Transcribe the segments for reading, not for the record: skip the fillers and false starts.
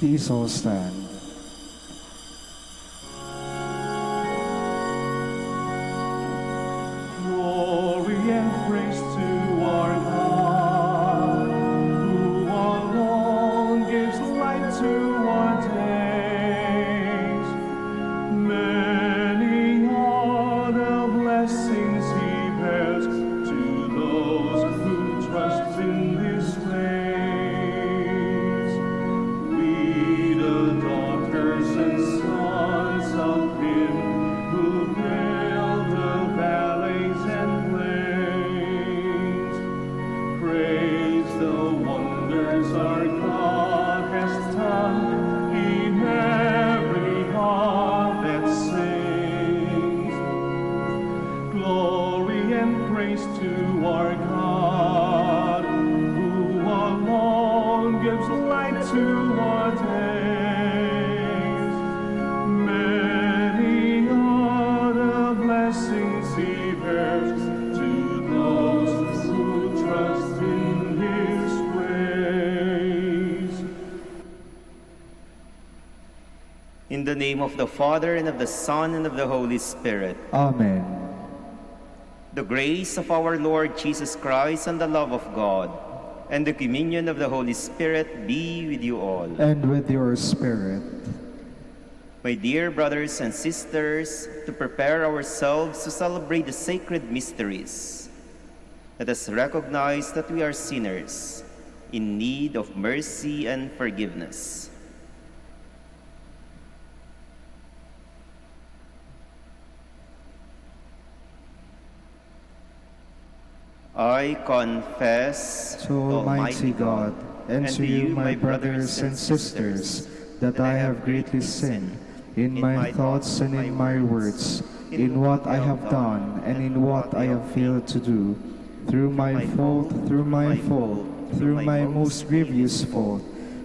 Please all stand. Glory and praise to our God, who alone gives light to our days. Many are the blessings He bears to those who trust in His ways. We, the daughters and sons of Him who build the valleys and plains, praise the wonders our God has done in every heart that sings. Glory and praise to our God, who alone gives light to our days. Many are the blessings He bears to those who trust in His ways. In the name of the Father, and of the Son, and of the Holy Spirit. Amen. The grace of our Lord Jesus Christ, and the love of God, and the communion of the Holy Spirit be with you all. And with your spirit. My dear brothers and sisters, to prepare ourselves to celebrate the sacred mysteries, let us recognize that we are sinners in need of mercy and forgiveness. I confess To Almighty God, and to you, my brothers and sisters, that I have greatly sinned in my thoughts and in my words, in what I have done and in what I have failed to do, through my fault, through my most grievous fault.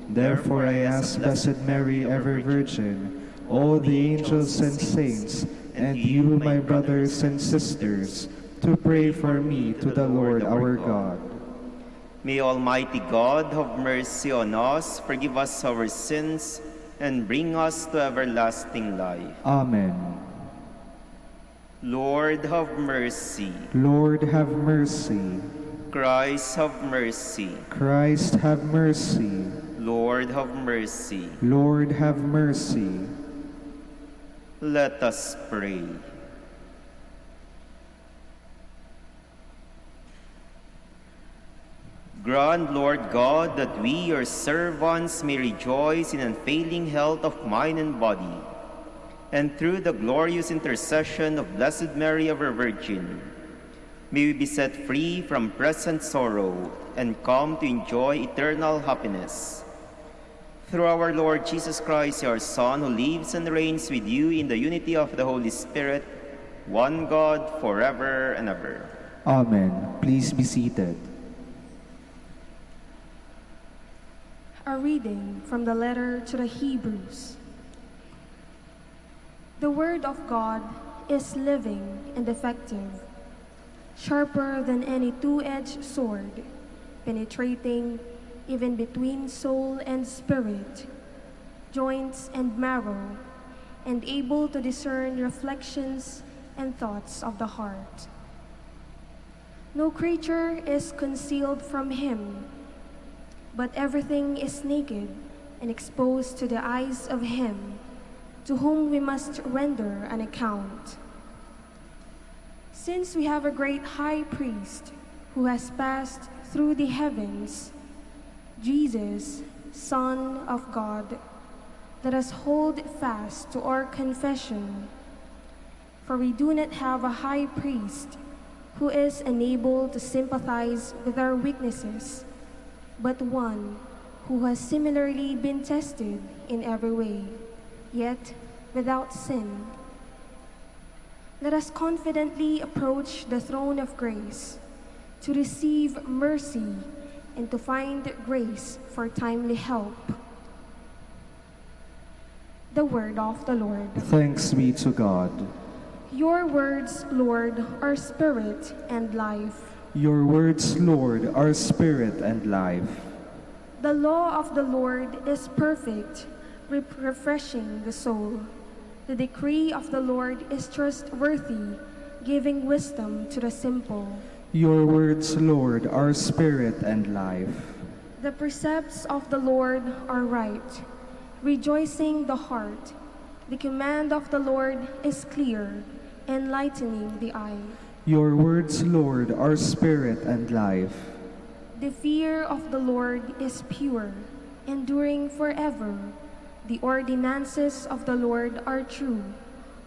Therefore I ask Blessed Mary, ever Virgin, all the angels and saints, and you, my brothers and sisters, to pray for me to the Lord our God. May Almighty God have mercy on us, forgive us our sins, and bring us to everlasting life. Amen. Lord, have mercy. Lord, have mercy. Christ, have mercy. Christ, have mercy. Lord, have mercy. Lord, have mercy. Let us pray. Grant, Lord God, that we, your servants, may rejoice in unfailing health of mind and body, and through the glorious intercession of Blessed Mary, ever Virgin, may we be set free from present sorrow and come to enjoy eternal happiness. Through our Lord Jesus Christ, your Son, who lives and reigns with you in the unity of the Holy Spirit, one God, forever and ever. Amen. Please be seated. A reading from the letter to the Hebrews. The Word of God is living and effective, sharper than any two-edged sword, penetrating even between soul and spirit, joints and marrow, and able to discern reflections and thoughts of the heart. No creature is concealed from Him, but everything is naked and exposed to the eyes of Him to whom we must render an account. Since we have a great high priest who has passed through the heavens, Jesus, Son of God, let us hold fast to our confession. For we do not have a high priest who is unable to sympathize with our weaknesses, but one who has similarly been tested in every way, yet without sin. Let us confidently approach the throne of grace to receive mercy and to find grace for timely help. The word of the Lord. Thanks be to God. Your words, Lord, are spirit and life. Your words, Lord, are spirit and life. The law of the Lord is perfect, refreshing the soul. The decree of the Lord is trustworthy, giving wisdom to the simple. Your words, Lord, are spirit and life. The precepts of the Lord are right, rejoicing the heart. The command of the Lord is clear, enlightening the eye. Your words, Lord, are spirit and life. The fear of the Lord is pure, enduring forever. The ordinances of the Lord are true,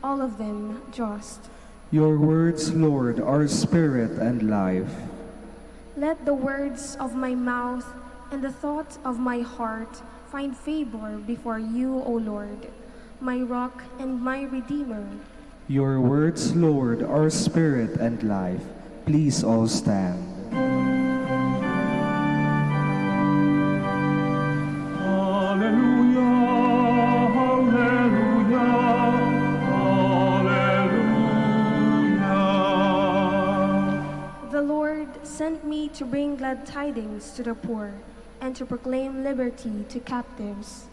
all of them just. Your words, Lord, are spirit and life. Let the words of my mouth and the thoughts of my heart find favor before you, O Lord, my rock and my redeemer. Your words, Lord, are spirit and life. Please all stand. Hallelujah, hallelujah, hallelujah. The Lord sent me to bring glad tidings to the poor and to proclaim liberty to captives.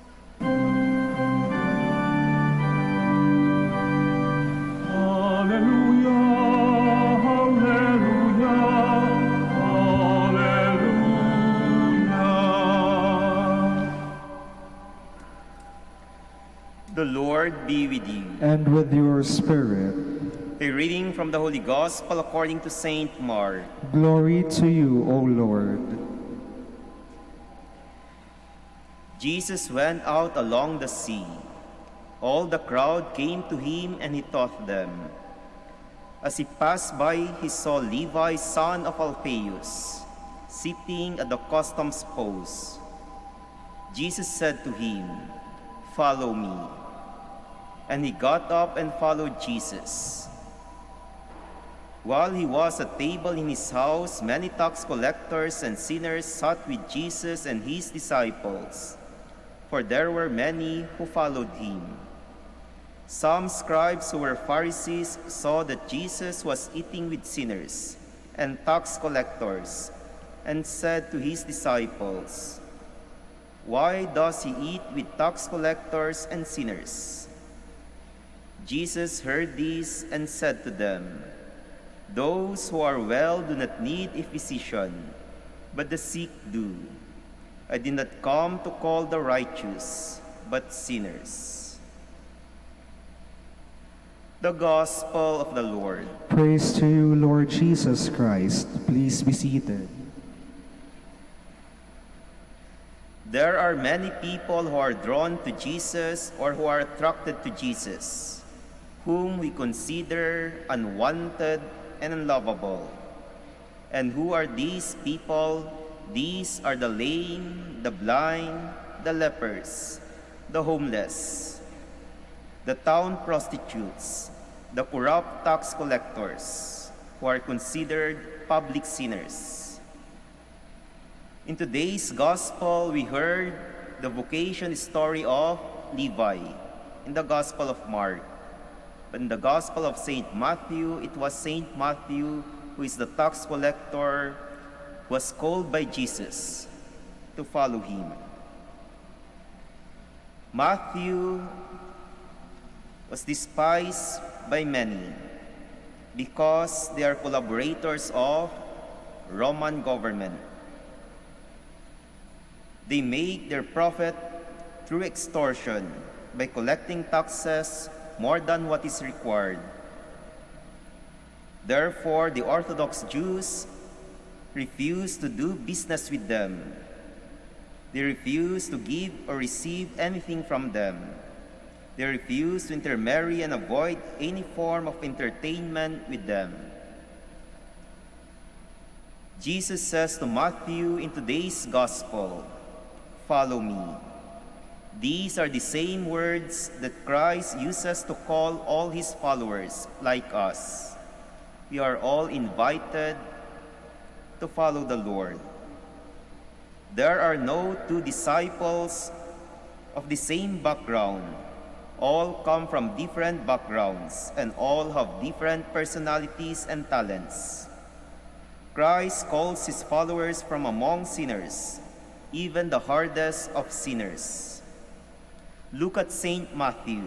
Hallelujah, hallelujah, hallelujah. The Lord be with you. And with your spirit. A reading from the Holy Gospel according to Saint Mark. Glory to you, O Lord. Jesus went out along the sea. All the crowd came to him and he taught them. As he passed by, he saw Levi, son of Alphaeus, sitting at the customs post. Jesus said to him, "Follow me." And he got up and followed Jesus. While he was at table in his house, many tax collectors and sinners sat with Jesus and his disciples, for there were many who followed him. Some scribes who were Pharisees saw that Jesus was eating with sinners and tax collectors, and said to his disciples, "Why does he eat with tax collectors and sinners?" Jesus heard this and said to them, "Those who are well do not need a physician, but the sick do. I did not come to call the righteous, but sinners." The Gospel of the Lord. Praise to you, Lord Jesus Christ. Please be seated. There are many people who are drawn to Jesus or who are attracted to Jesus, whom we consider unwanted and unlovable. And who are these people? These are the lame, the blind, the lepers, the homeless, the town prostitutes, the corrupt tax collectors, who are considered public sinners. In today's Gospel, we heard the vocation story of Levi in the Gospel of Mark. But in the Gospel of St. Matthew, it was St. Matthew, who is the tax collector, was called by Jesus to follow him. Matthew was despised by many because they are collaborators of Roman government. They make their profit through extortion by collecting taxes more than what is required. Therefore, the Orthodox Jews refuse to do business with them. They refuse to give or receive anything from them. They refuse to intermarry and avoid any form of entertainment with them. Jesus says to Matthew in today's Gospel, "Follow me." These are the same words that Christ uses to call all his followers like us. We are all invited to follow the Lord. There are no two disciples of the same background. All come from different backgrounds and all have different personalities and talents. Christ calls his followers from among sinners even the hardest of sinners. Look at Saint Matthew.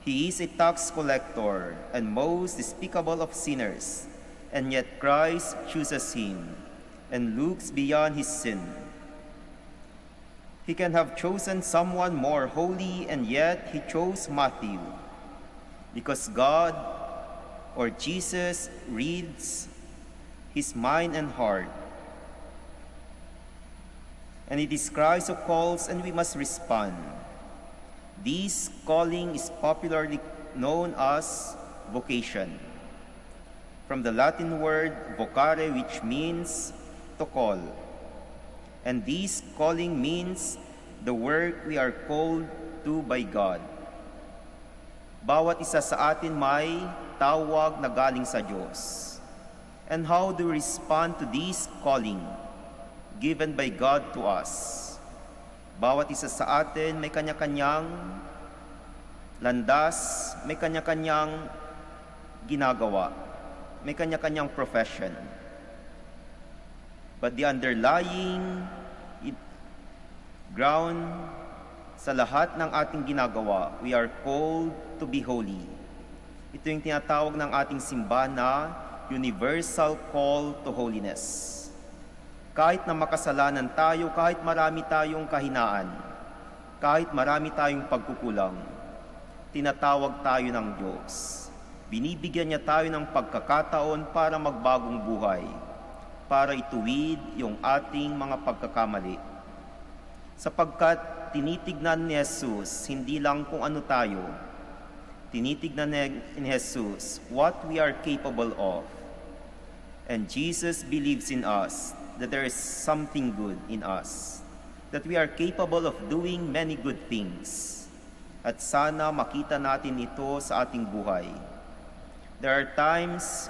He is a tax collector and most despicable of sinners, and yet Christ chooses him and looks beyond his sin. He can have chosen someone more holy, and yet he chose Matthew, because God or Jesus reads his mind and heart. And it is Christ who calls, and we must respond. This calling is popularly known as vocation, from the Latin word vocare, which means to call. And this calling means the work we are called to by God. Bawat isa sa atin may tawag na galing sa Diyos. And how do we respond to this calling given by God to us? Bawat isa sa atin may kanya-kanyang landas, may kanya-kanyang ginagawa, may kanya-kanyang profession. But the underlying ground sa lahat ng ating ginagawa, we are called to be holy. Ito yung tinatawag ng ating simbahan na universal call to holiness. Kahit na makasalanan tayo, kahit marami tayong kahinaan, kahit marami tayong pagkukulang, tinatawag tayo ng Diyos. Binibigyan niya tayo ng pagkakataon para magbagong buhay, para ituwid yung ating mga pagkakamali. Sapagkat tinitignan ni Jesus hindi lang kung ano tayo, tinitignan ni Jesus what we are capable of. And Jesus believes in us that there is something good in us, that we are capable of doing many good things. At sana makita natin ito sa ating buhay. There are times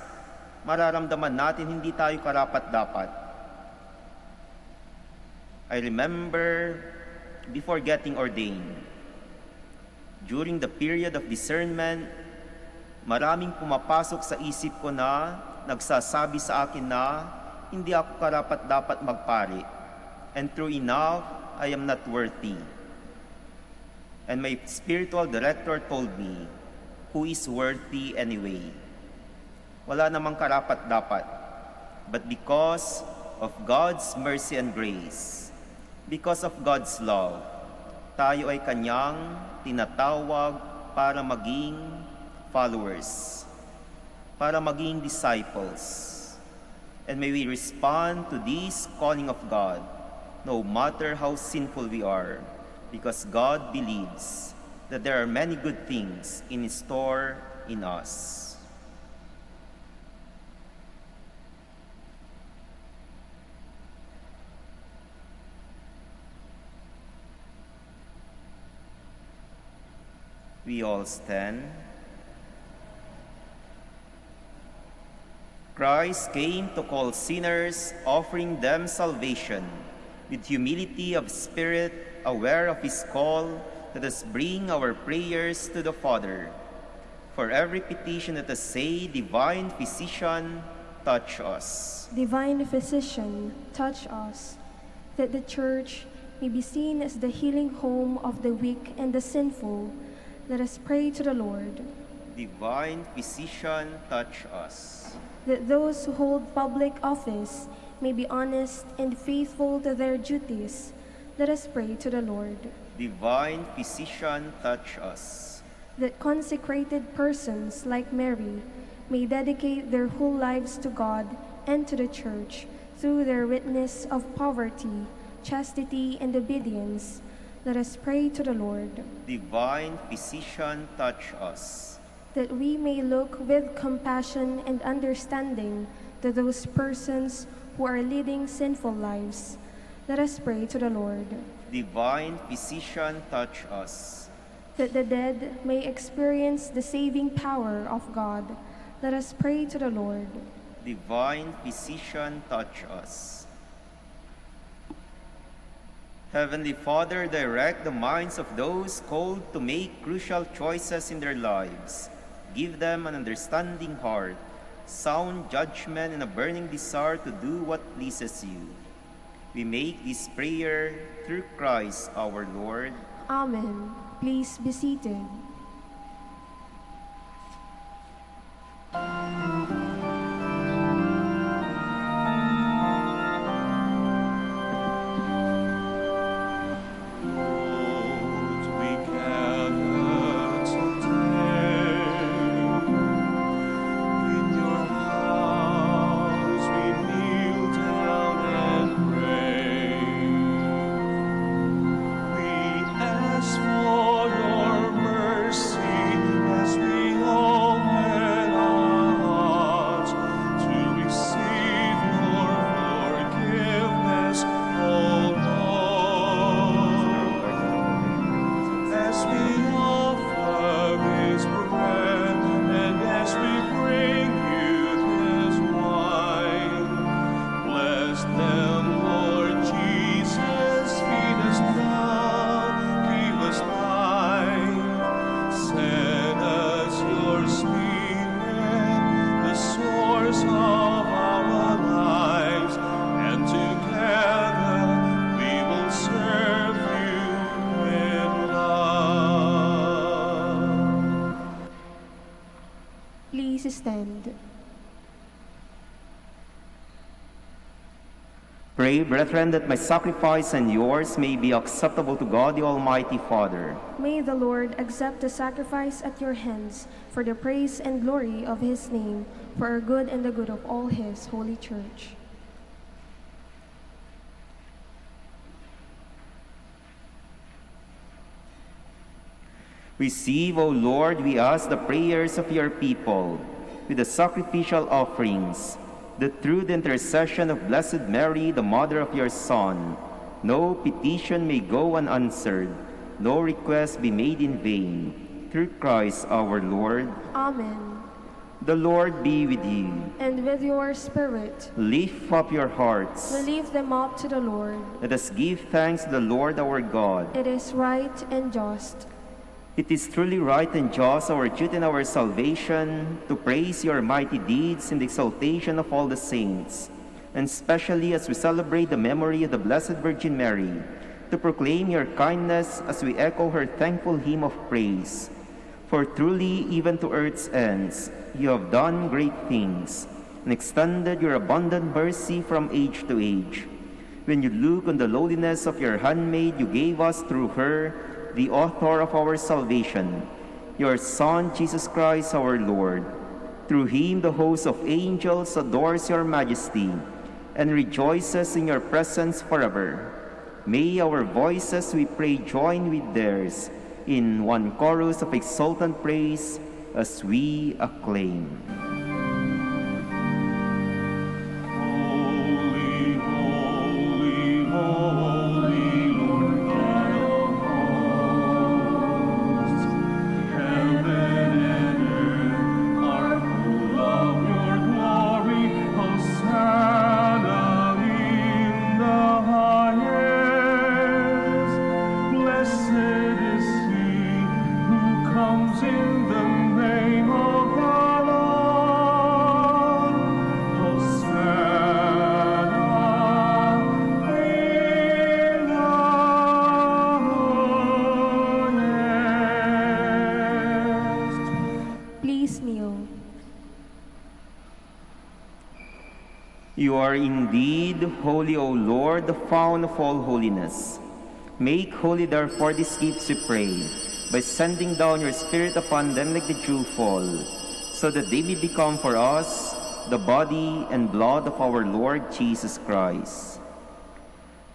mararamdaman natin hindi tayo karapat-dapat. I remember before getting ordained, during the period of discernment, maraming pumapasok sa isip ko na nagsasabi sa akin na hindi ako karapat-dapat magpari. And true enough, I am not worthy. And my spiritual director told me, who is worthy anyway? Wala namang karapat-dapat. But because of God's mercy and grace, because of God's love, tayo ay Kanyang tinatawag para maging followers, para maging disciples. And may we respond to this calling of God, no matter how sinful we are, because God believes that there are many good things in store in us. We all stand. Christ came to call sinners, offering them salvation. With humility of spirit, aware of his call, let us bring our prayers to the Father. For every petition, let us say, Divine Physician, touch us. Divine Physician, touch us, that the Church may be seen as the healing home of the weak and the sinful. Let us pray to the Lord. Divine Physician, touch us. That those who hold public office may be honest and faithful to their duties. Let us pray to the Lord. Divine Physician, touch us. That consecrated persons like Mary may dedicate their whole lives to God and to the Church through their witness of poverty, chastity, and obedience. Let us pray to the Lord. Divine Physician, touch us. That we may look with compassion and understanding to those persons who are leading sinful lives. Let us pray to the Lord. Divine Physician, touch us. That the dead may experience the saving power of God. Let us pray to the Lord. Divine Physician, touch us. Heavenly Father, direct the minds of those called to make crucial choices in their lives. Give them an understanding heart, sound judgment, and a burning desire to do what pleases you. We make this prayer through Christ our Lord. Amen. Please be seated. Please stand. Pray, brethren, that my sacrifice and yours may be acceptable to God the Almighty Father. May the Lord accept the sacrifice at your hands for the praise and glory of his name, for our good and the good of all his holy church. Receive, O Lord, we ask, the prayers of your people with the sacrificial offerings, that through the intercession of Blessed Mary, the mother of your Son, no petition may go unanswered, no request be made in vain. Through Christ our Lord. Amen. The Lord be with you. And with your spirit. Lift up your hearts. We lift them up to the Lord. Let us give thanks to the Lord our God. It is right and just. It is truly right and just, our duty and our salvation, to praise your mighty deeds in the exaltation of all the saints, and especially as we celebrate the memory of the Blessed Virgin Mary, to proclaim your kindness as we echo her thankful hymn of praise. For truly, even to earth's ends, you have done great things, and extended your abundant mercy from age to age. When you look on the lowliness of your handmaid, you gave us through her the author of our salvation, your Son, Jesus Christ our Lord. Through him the host of angels adores your majesty and rejoices in your presence forever. May our voices, we pray, join with theirs in one chorus of exultant praise as we acclaim. You are indeed holy, O Lord, the fount of all holiness. Make holy, therefore, these gifts, we pray, by sending down your Spirit upon them like the dewfall, so that they may become for us the body and blood of our Lord Jesus Christ.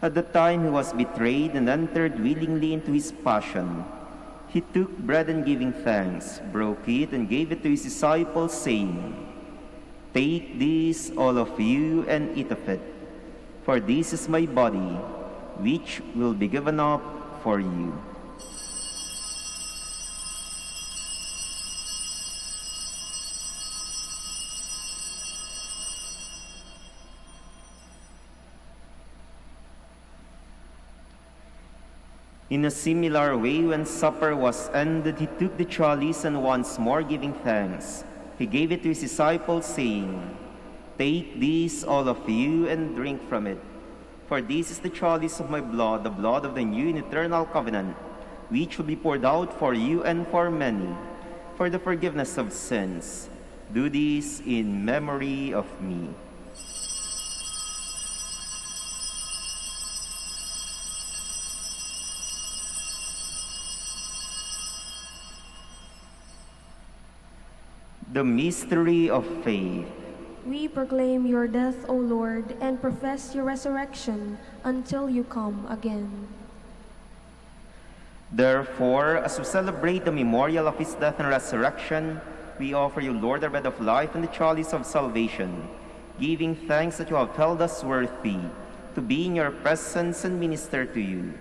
At the time he was betrayed and entered willingly into his passion, he took bread and giving thanks, broke it and gave it to his disciples, saying, "Take this, all of you, and eat of it, for this is my body, which will be given up for you." In a similar way, when supper was ended, he took the chalice and once more giving thanks, he gave it to his disciples, saying, "Take this, all of you, and drink from it. For this is the chalice of my blood, the blood of the new and eternal covenant, which will be poured out for you and for many, for the forgiveness of sins. Do this in memory of me. The mystery of faith. We proclaim your death, O Lord, and profess your resurrection until you come again. Therefore, as we celebrate the memorial of his death and resurrection, we offer you, Lord, the bread of life and the chalice of salvation, giving thanks that you have held us worthy to be in your presence and minister to you.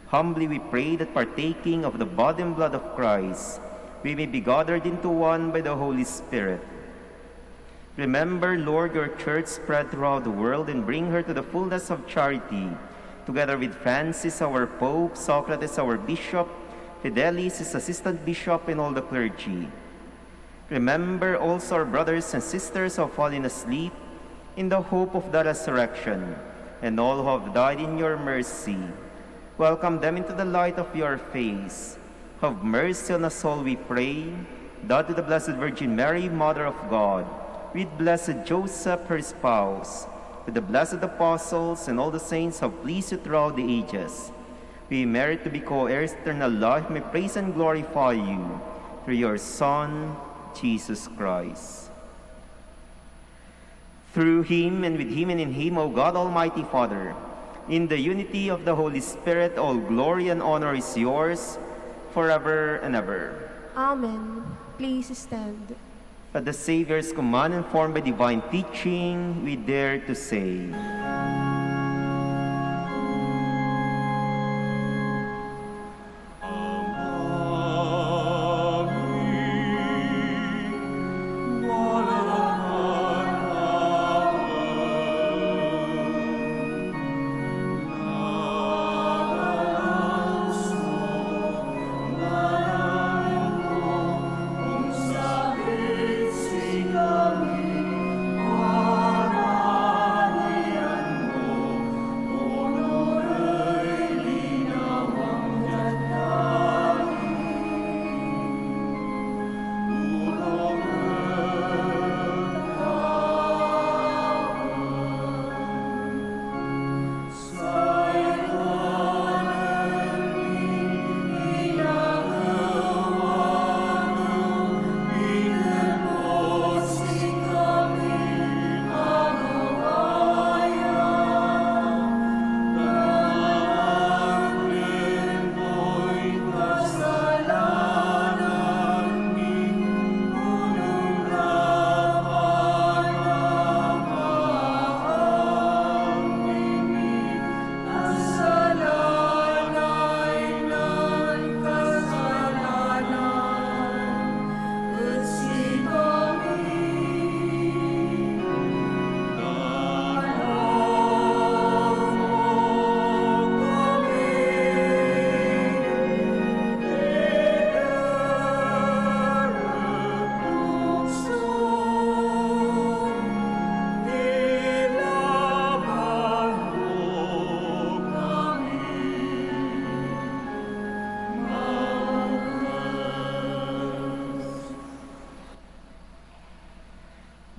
Humbly we pray that partaking of the body and blood of Christ, we may be gathered into one by the Holy Spirit. Remember, Lord, your church spread throughout the world and bring her to the fullness of charity, together with Francis, our Pope, Socrates, our Bishop, Fidelis, his assistant bishop, and all the clergy. Remember also our brothers and sisters who have fallen asleep in the hope of the resurrection, and all who have died in your mercy. Welcome them into the light of your face. Have mercy on us all, we pray, that with the Blessed Virgin Mary, Mother of God, with blessed Joseph, her spouse, with the blessed apostles and all the saints who have pleased you throughout the ages, we merit to be co-heirs to eternal life, may praise and glorify you through your Son, Jesus Christ. Through him and with him and in him, O God, Almighty Father, in the unity of the Holy Spirit, all glory and honor is yours, forever and ever. Amen. Please stand. At the Savior's command, informed by divine teaching, we dare to say,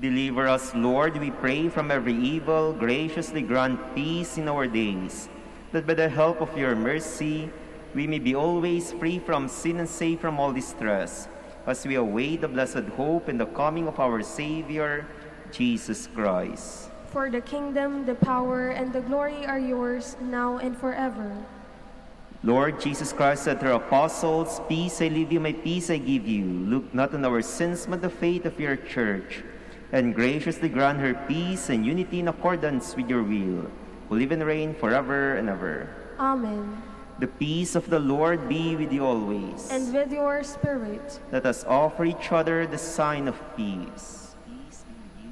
Deliver us, Lord, we pray, from every evil. Graciously grant peace in our days, that by the help of your mercy we may be always free from sin and safe from all distress, as we await the blessed hope and the coming of our Savior, Jesus Christ. For the kingdom, the power, and the glory are yours, now and forever. Lord Jesus Christ said to your apostles, "Peace I leave you, my peace I give you. Look not on our sins, but the faith of your church, and graciously grant her peace and unity in accordance with your will, who live and reign forever and ever." Amen. The peace of the Lord be with you always. And with your spirit. Let us offer each other the sign of peace. Peace be with you.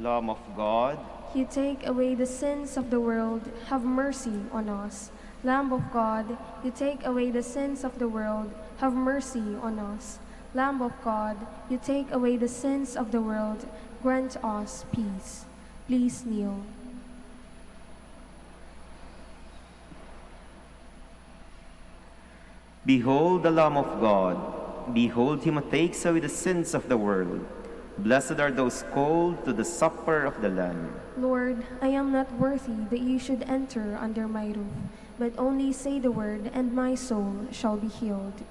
Lamb of God, you take away the sins of the world, have mercy on us. Lamb of God, you take away the sins of the world, have mercy on us. Lamb of God, you take away the sins of the world, grant us peace. Please kneel. Behold the Lamb of God. Behold him who takes away the sins of the world. Blessed are those called to the supper of the Lamb. Lord, I am not worthy that you should enter under my roof, but only say the word, and my soul shall be healed.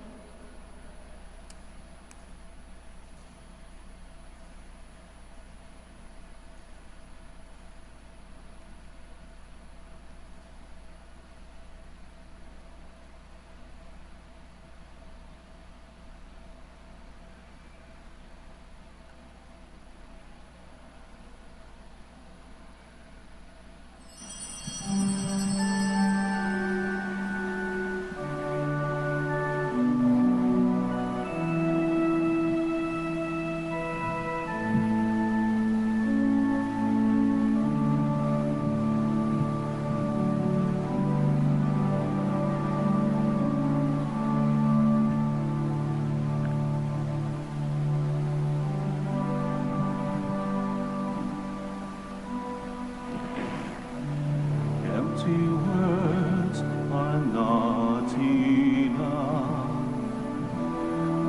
Empty words are not enough.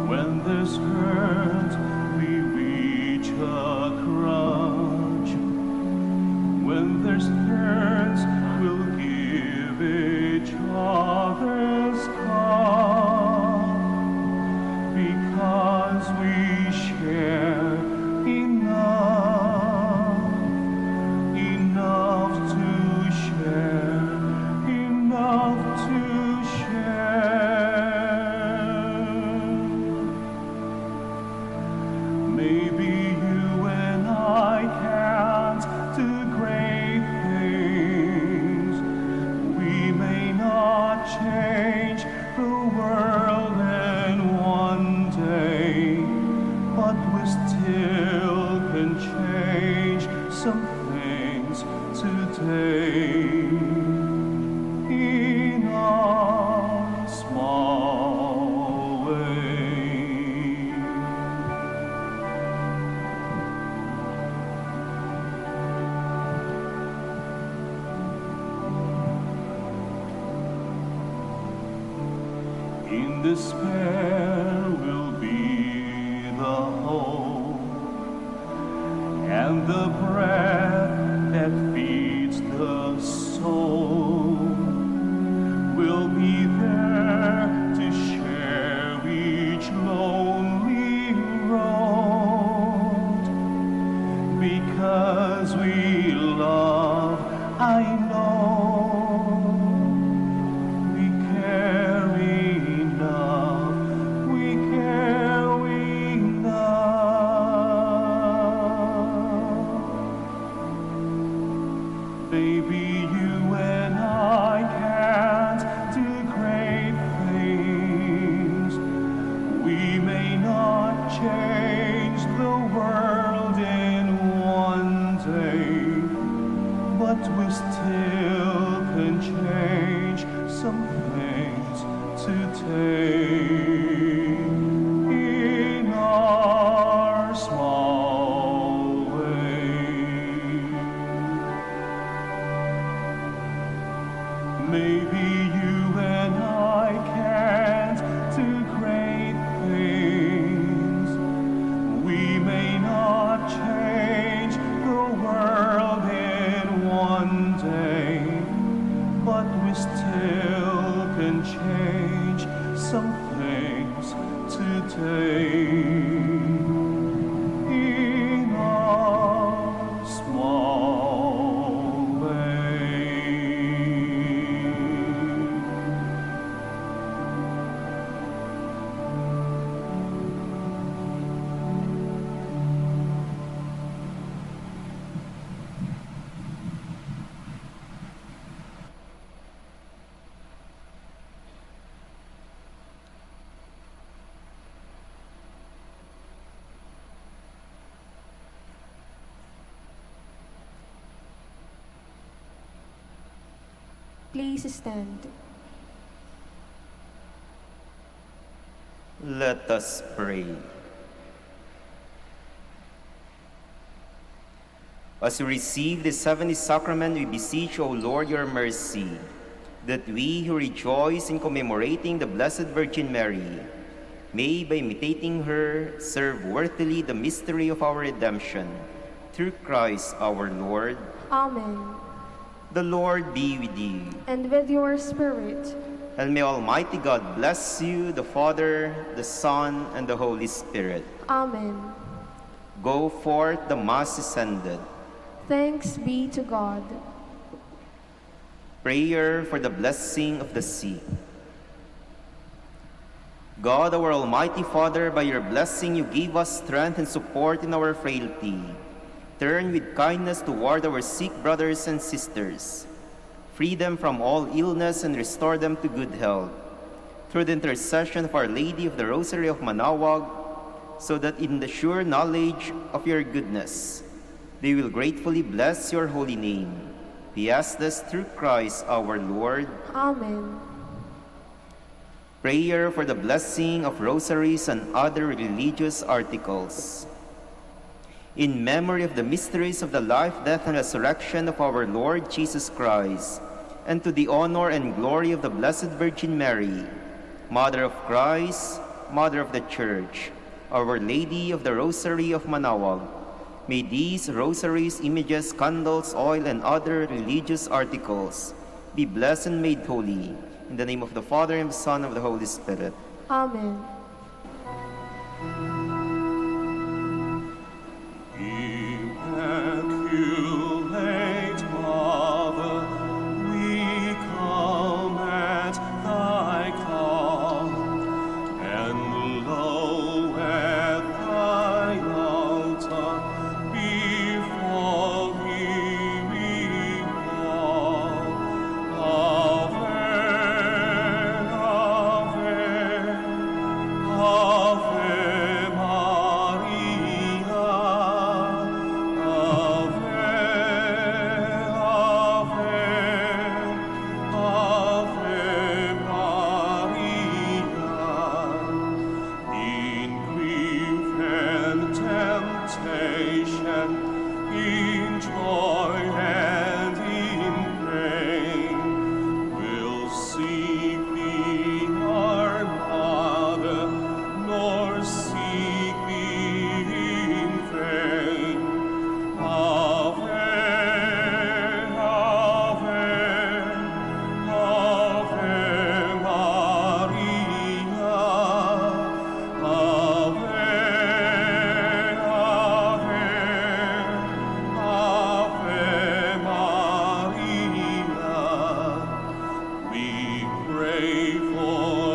When there's hurt, we reach a crutch. When there's hurt, we'll give each other's cup. Because we share enough, enough to share, enough to share. Maybe you and I can't do great things. We may not change the world in one day, but we still can change some things today. In a small way. In despair will be the hope and the breath that feeds the soul. Will be there to share each lonely road. Because we love, I know. We care enough, we care enough. Baby, you and I can't do great things. We may not change the world in one day, but we still can change some things today. In our small way. Maybe you and I can't do great things. We may not change the world in one day, but we still can change some things today. In our small way. Please stand. Let us pray. As we receive this heavenly sacrament, we beseech, O Lord, your mercy, that we who rejoice in commemorating the Blessed Virgin Mary may, by imitating her, serve worthily the mystery of our redemption. Through Christ our Lord. Amen. The Lord be with you. And with your spirit. And may Almighty God bless you, the Father, the Son, and the Holy Spirit. Amen. Go forth, the Mass is ended. Thanks be to God. Prayer for the blessing of the sick. God, our Almighty Father, by your blessing you give us strength and support in our frailty. Turn with kindness toward our sick brothers and sisters. Free them from all illness and restore them to good health. Through the intercession of Our Lady of the Rosary of Manaoag, so that in the sure knowledge of your goodness, they will gratefully bless your holy name. We ask this through Christ our Lord. Amen. Prayer for the blessing of rosaries and other religious articles. In memory of the mysteries of the life, death, and resurrection of our Lord Jesus Christ, and to the honor and glory of the Blessed Virgin Mary, Mother of Christ, Mother of the Church, Our Lady of the Rosary of Manaoag, may these rosaries, images, candles, oil, and other religious articles be blessed and made holy. In the name of the Father, and the Son, and of the Holy Spirit. Amen. Immaculate Mother, we come at thy call, and lo, at thy altar, before thee we fall. Ave, Ave, Ave Maria. In joy and in pain, we'll seek thee, our Mother, nor seek thee in vain. Ave, Ave, Ave Maria. Ave, Ave Maria, we pray for